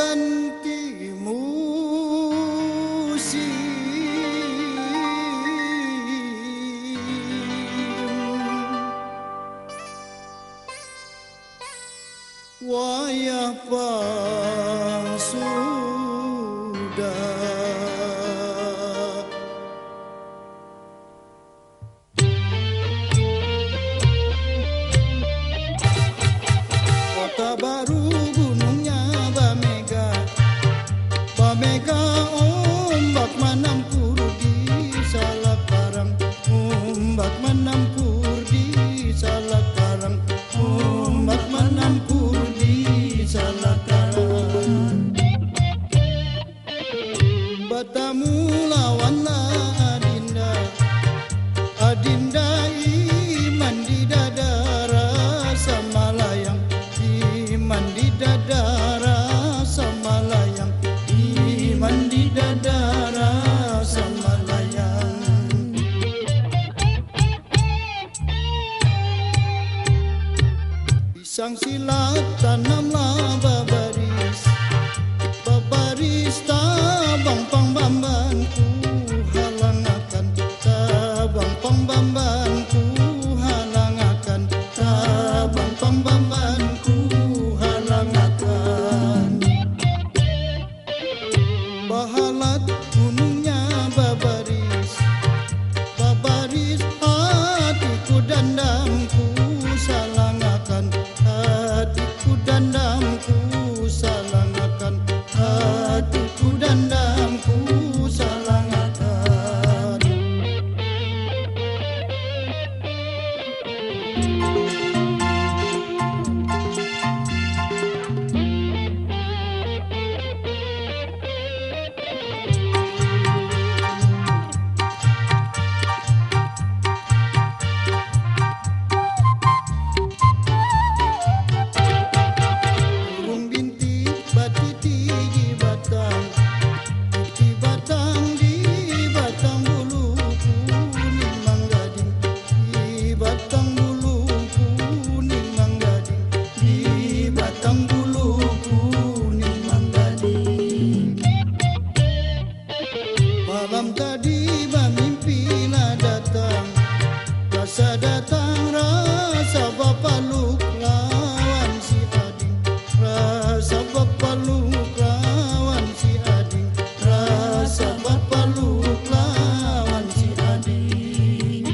ganti musim, wayah sudah. Kota baru gunungnya Bamega, Bamega ombak menampur di Salak Karang, ombak menampur di Salak Karang, ombak menampur di Salak Karang. Batamu lawanlah Adinda, Adinda iman di dada rasa malayang, iman di dada rasa malayang, iman di dada rasa malayang. Pisang silat tanamlah babaris, babaris tabang pangbambanku halangakan, tabang pangbambanku halangakan, tabang pangbambanku halangakan. Bahalat gunungnya babaris, babaris hatiku dandamku salangakan, hatiku dandamku salangakan, hatiku dandamku salangakan. Burung bintik batiti di batang, di batang, di batang buluku ning manggading, di batang buluku ning manggading, di batang buluku ning manggading. Malam tadi mimpilah datang, rasa datang rasa bapaluk lawan si Ading, rasa bapaluk lawan si Ading, rasa bapaluk lawan si Ading.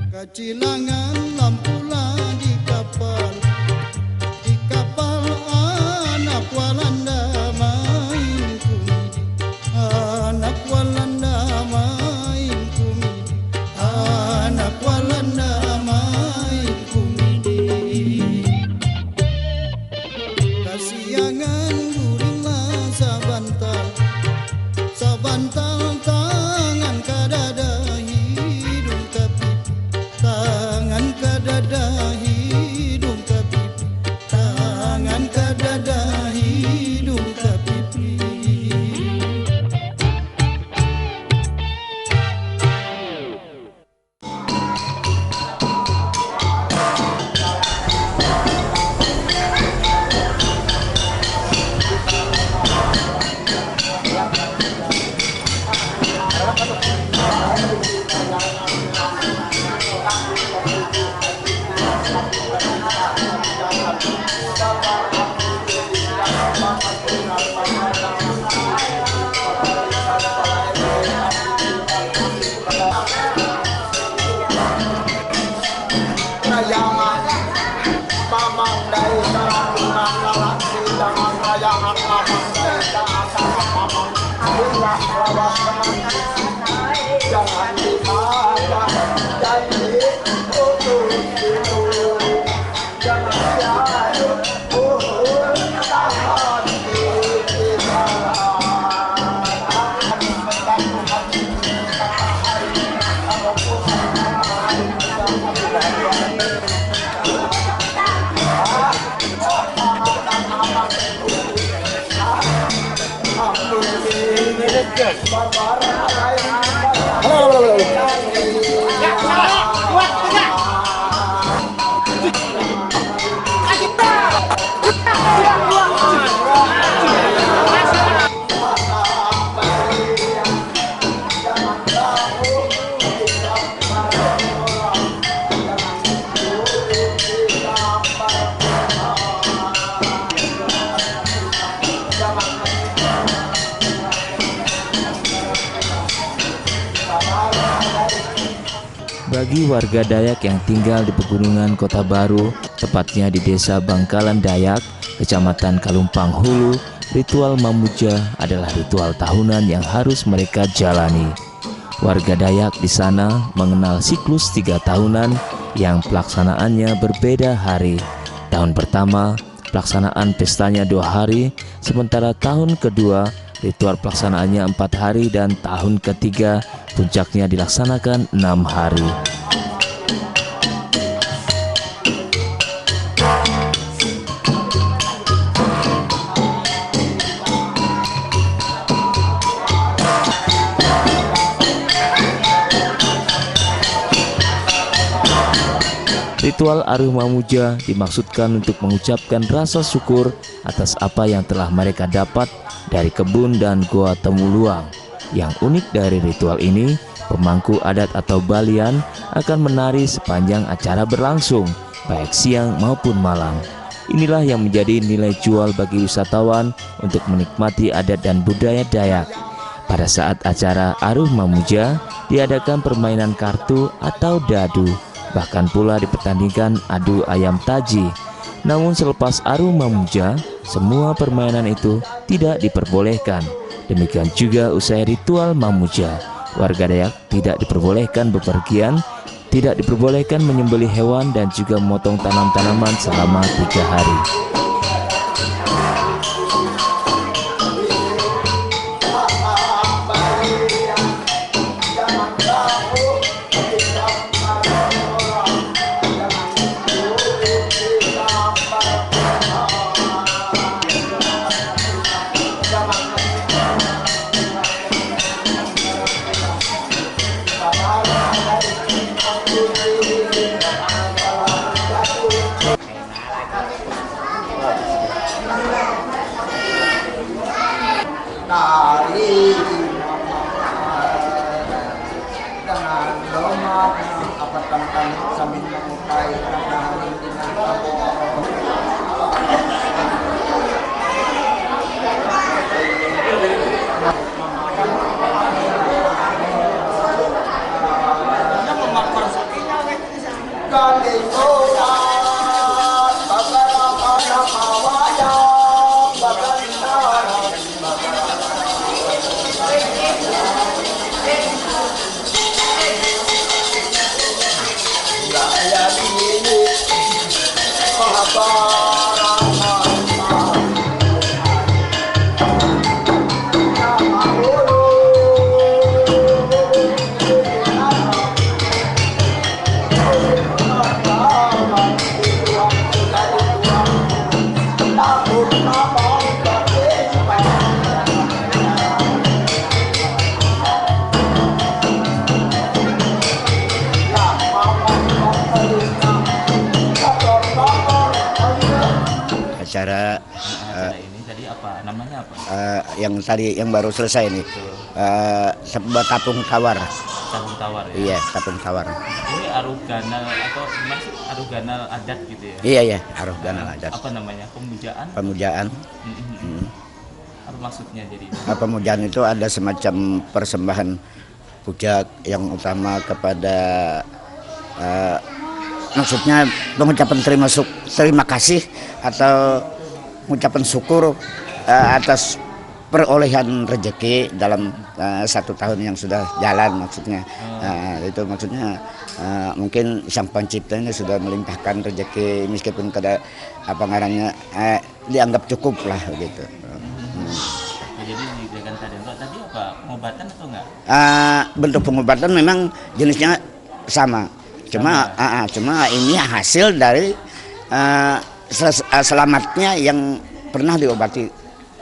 Kacilangan lampulah di kapal, di kapal anak Walanda main kumidi, anak Walanda main kumidi, anak Walanda main kumidi. Kasiangan guringlah sabantal, sabantal tangan ke dada hidung ke pipi, tangan ke dada hidung ke pipi, tangan ke dada hidung ke pipi. Jangan dimakan janji untuk itu, jangan jatuh tahan kita. Bagi warga Dayak yang tinggal di pegunungan Kota Baru, tepatnya di Desa Bangkalan Dayak, Kecamatan Kalumpang Hulu, ritual Mamuja adalah ritual tahunan yang harus mereka jalani. Warga Dayak di sana mengenal siklus 3 tahunan yang pelaksanaannya berbeda hari. Tahun pertama, pelaksanaan pestanya 2 hari, sementara tahun kedua, ritual pelaksanaannya 4 hari, dan tahun ketiga, puncaknya dilaksanakan 6 hari. Ritual Aruh Mamuja dimaksudkan untuk mengucapkan rasa syukur atas apa yang telah mereka dapat dari kebun dan goa Temuluang. Yang unik dari ritual ini, pemangku adat atau balian akan menari sepanjang acara berlangsung, baik siang maupun malam. Inilah yang menjadi nilai jual bagi wisatawan untuk menikmati adat dan budaya Dayak. Pada saat acara Aruh Mamuja, diadakan permainan kartu atau dadu. Bahkan pula dipertandingkan adu ayam taji. Namun selepas Aruh Mamuja, semua permainan itu tidak diperbolehkan. Demikian juga usai ritual Mamuja, warga Dayak tidak diperbolehkan bepergian, tidak diperbolehkan menyembelih hewan, dan juga memotong tanam-tanaman selama 3 hari. Tari dengan doma apa tentang sambil mengupai hari acara Ini tadi apa namanya apa? yang baru selesai nih, sebuah tapung tawar. Tabung tawar ya. Iya, tapung tawar. Ini aruh ganal atau gimana sih? Aruh ganal adat gitu ya? Iya, aruh ganal adat. Apa namanya? Pemujaan? Pemujaan. Apa maksudnya jadi? Pemujaan itu ada semacam persembahan puja yang utama kepada maksudnya pengucapan terima kasih atau ucapan syukur atas perolehan rezeki dalam 1 tahun yang sudah jalan maksudnya. Itu maksudnya mungkin Sang Pencipta ini sudah melimpahkan rezeki meskipun kada apa ngarannya dianggap cukup lah gitu. Jadi dengan tadi apa? Pengobatan atau enggak? Bentuk pengobatan memang jenisnya sama. Cuma ini hasil dari selamatnya yang pernah diobati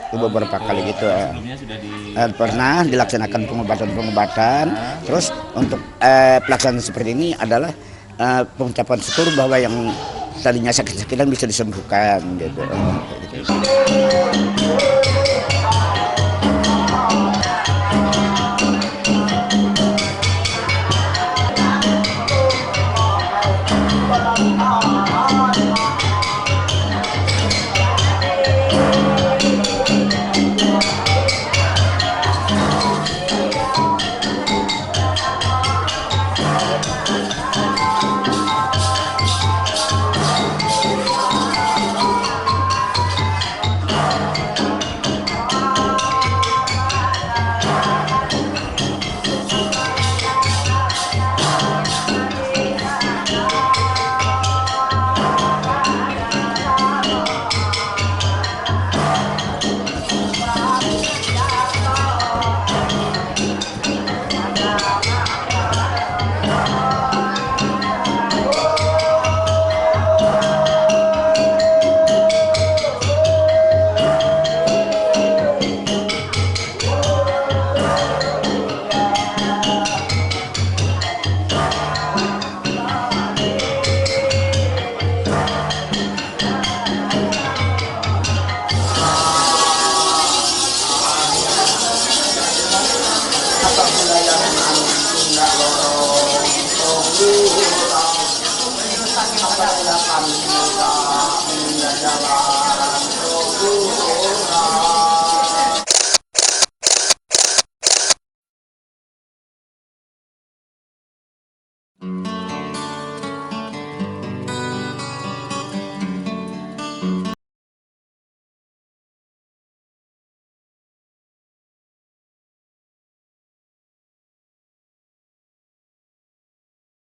beberapa kali gitu. Sebelumnya sudah pernah dilaksanakan pengobatan. Terus untuk pelaksanaan seperti ini adalah pengucapan syukur bahwa yang tadinya sakit-sakitan bisa disembuhkan gitu. apabila kami muda menunda jalan keluhuran.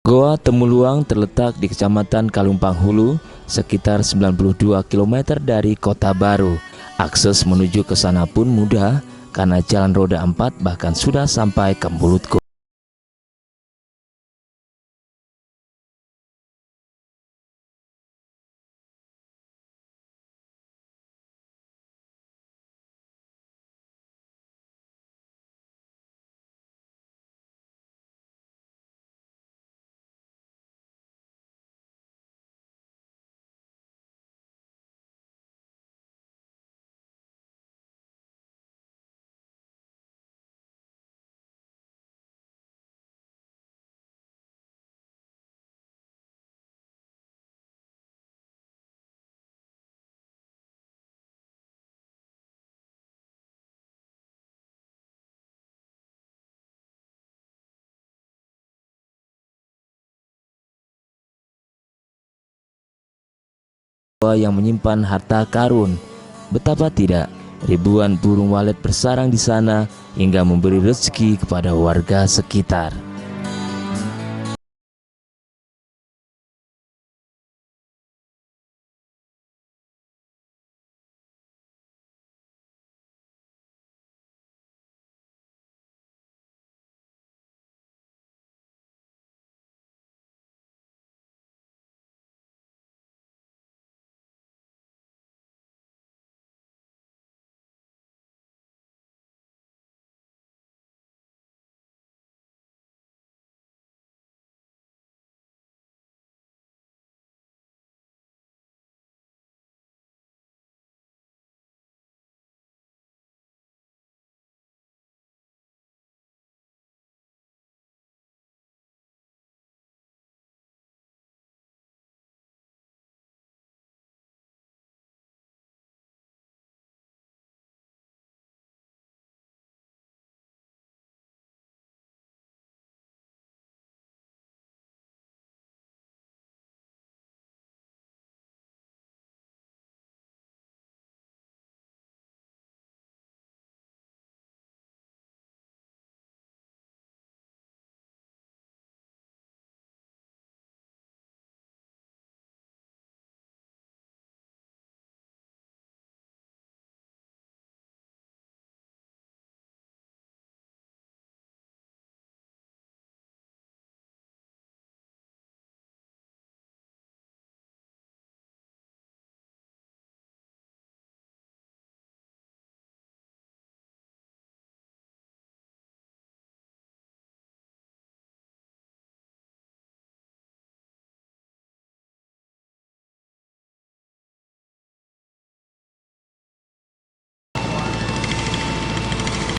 Goa Temuluang terletak di Kecamatan Kalumpang Hulu, sekitar 92 km dari Kota Baru. Akses menuju ke sana pun mudah karena jalan roda 4 bahkan sudah sampai ke mulut goa. Yang menyimpan harta karun. Betapa tidak, ribuan burung walet bersarang di sana hingga memberi rezeki kepada warga sekitar.